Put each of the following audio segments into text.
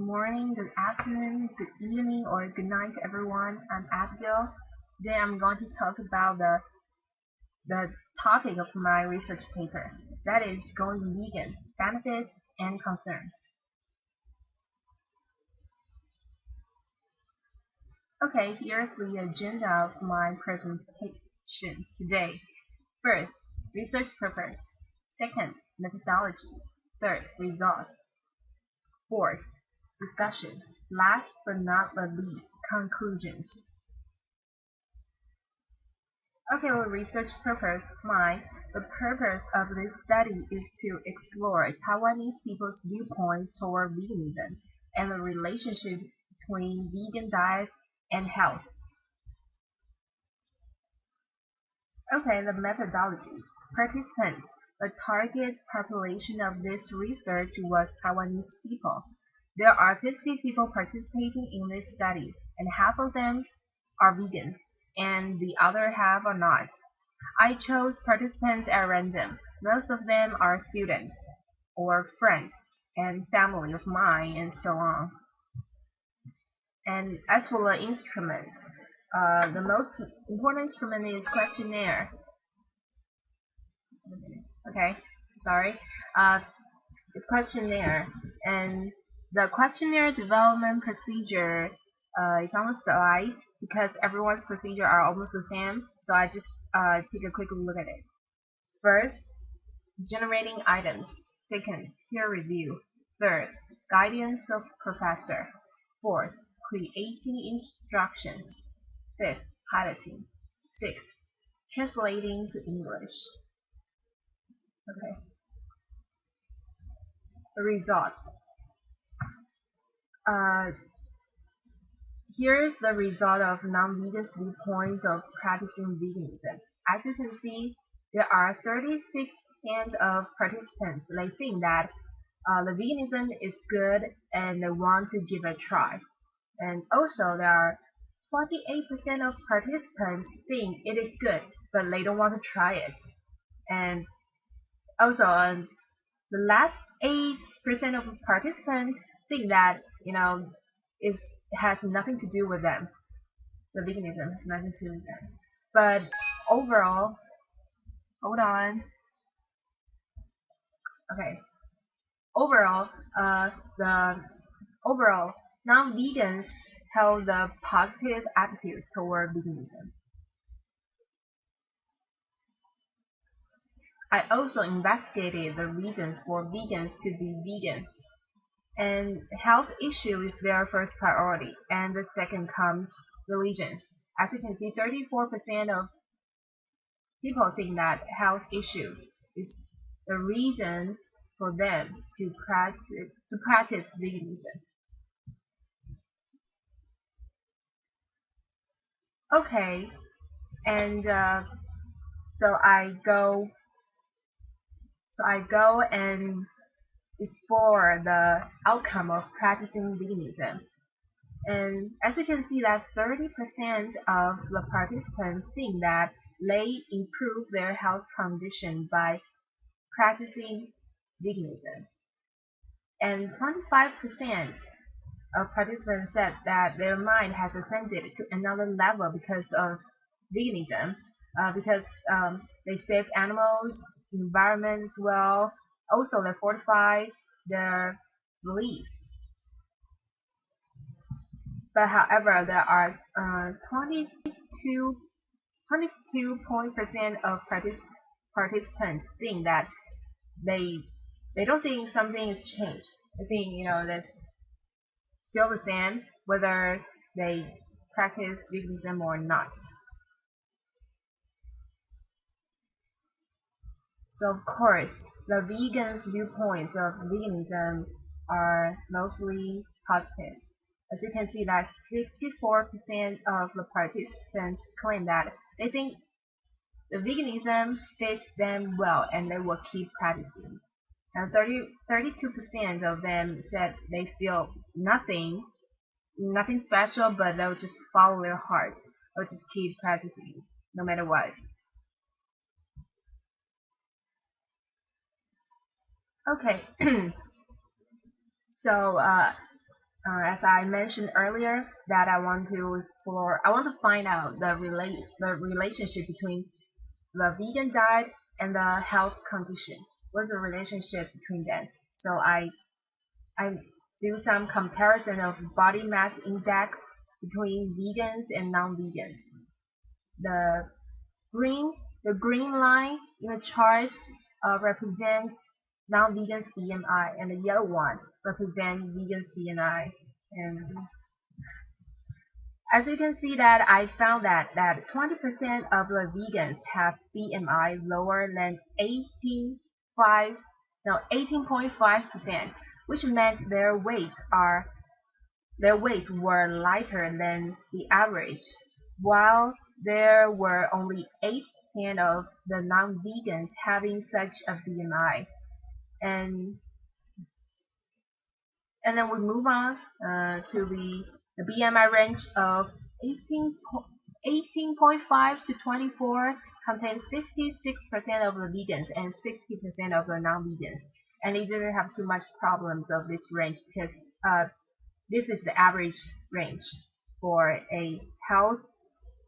morning, good afternoon, good evening, or good night, everyone. I'm Abigail. Today I'm going to talk about the topic of my research paper. That is going vegan, benefits and concerns. Okay, here's the agenda of my presentation today. First, research purpose. Second, methodology. Third, result. Fourth, discussions. Last but not the least, conclusions. Okay, well, research purpose. The purpose of this study is to explore Taiwanese people's viewpoint toward veganism and the relationship between vegan diet and health. Okay, the methodology. Participants. The target population of this research was Taiwanese people. There are 50 people participating in this study, and half of them are vegans, and the other half are not. I chose participants at random. Most of them are students, or friends, and family of mine, and so on. And as for the instrument, the most important instrument is questionnaire. Okay, sorry. The questionnaire, and the questionnaire development procedure is almost alike because everyone's procedure are almost the same. So I just take a quick look at it. First, generating items. Second, peer review. Third, guidance of professor. Fourth, creating instructions. Fifth, piloting. Sixth, translating to English. Okay. The results. Here's the result of non-vegans' viewpoints of practicing veganism. As you can see, there are 36% of participants. They think that the veganism is good and they want to give it a try. And also, there are 28% of participants think it is good, but they don't want to try it. And also, the last 8% of participants think that it has nothing to do with them. The veganism has nothing to do with them. But overall, hold on. Okay. Overall, non-vegans held a positive attitude toward veganism. I also investigated the reasons for vegans to be vegans. And health issue is their first priority, and the second comes religions. As you can see, 34% of people think that health issue is the reason for them to practice veganism. Okay, and so I go and explore the outcome of practicing veganism. And as you can see that 30% of the participants think that they improve their health condition by practicing veganism. And 25% of participants said that their mind has ascended to another level because of veganism, because they save animals, environment as well. Also, they fortify their beliefs. But however, there are 22% of participants think that they don't think something is changed. They think that's still the same whether they practice veganism or not. So of course, the vegans' viewpoints of veganism are mostly positive. As you can see that 64% of the participants claim that they think the veganism fits them well and they will keep practicing. And 32% of them said they feel nothing special, but they'll just follow their hearts. They'll just keep practicing no matter what. Okay. So as I mentioned earlier, that I want to explore, I want to find out the relationship between the vegan diet and the health condition. What's the relationship between them? So I do some comparison of body mass index between vegans and non-vegans. The green the green line in the charts represents non-vegans BMI, and the yellow one represents vegans BMI. And as you can see that I found that 20% of the vegans have BMI lower than 18.5%, which meant their weights were lighter than the average, while there were only 8% of the non-vegans having such a BMI. And then we move on to the BMI range of 18.5 to 24 contained 56% of the vegans and 60% of the non-vegans. And they didn't have too much problems of this range because this is the average range for a healthy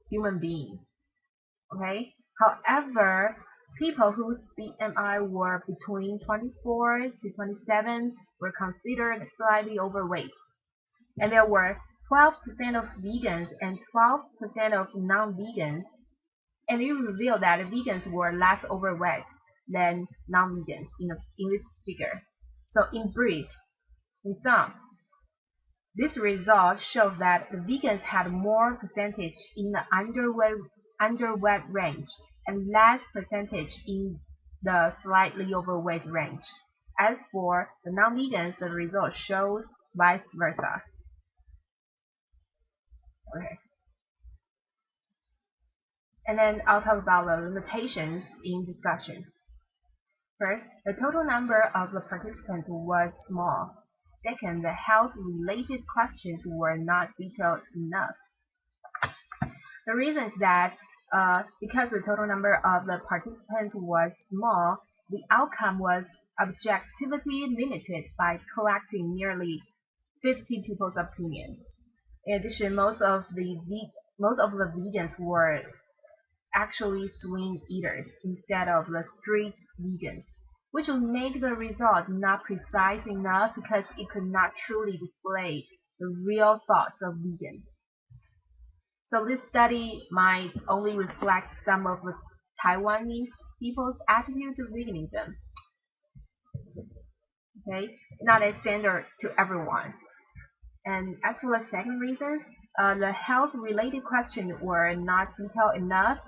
human being. Okay. However, people whose BMI were between 24 to 27 were considered slightly overweight, and there were 12% of vegans and 12% of non-vegans, and it revealed that vegans were less overweight than non-vegans in this figure. So in brief, in sum, this result shows that the vegans had more percentage in the underweight range and less percentage in the slightly overweight range. As for the non-vegans, the result showed vice versa. Okay. And then I'll talk about the limitations in discussions. First, the total number of the participants was small. Second, the health-related questions were not detailed enough. The reason is that because the total number of the participants was small, the outcome was objectively limited by collecting nearly 50 people's opinions. In addition, most of the vegans were actually swing eaters instead of the strict vegans, which would make the result not precise enough because it could not truly display the real thoughts of vegans. So this study might only reflect some of the Taiwanese people's attitude to veganism. Okay, not a standard to everyone. And as for the second reasons, the health-related questions were not detailed enough.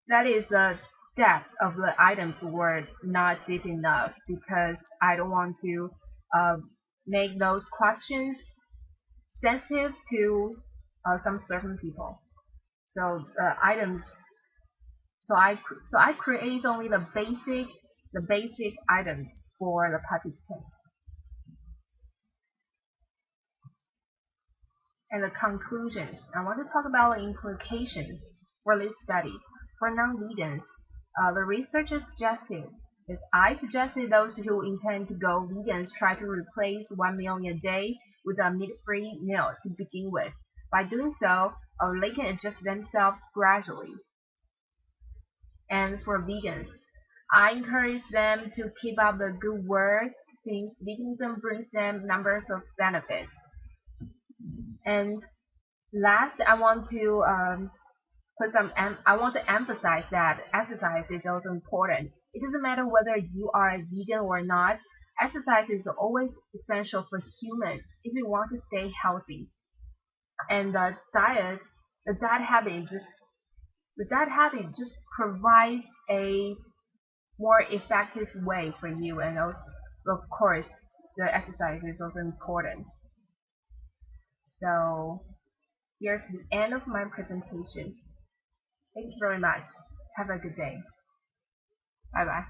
That is, the depth of the items were not deep enough because I don't want to make those questions sensitive to some certain people. So I create only the basic items for the participants. And the conclusions. I want to talk about the implications for this study. For non-vegans, the researchers suggested I suggested those who intend to go vegans try to replace 1 meal a day with a meat-free meal to begin with. By doing so, they can adjust themselves gradually. And for vegans, I encourage them to keep up the good work since veganism brings them numbers of benefits. And last, I want to emphasize that exercise is also important. It doesn't matter whether you are a vegan or not. Exercise is always essential for humans if we want to stay healthy. And the diet habit just provides a more effective way for you, and also, of course, the exercise is also important. So here's the end of my presentation. Thank you very much. Have a good day. Bye bye.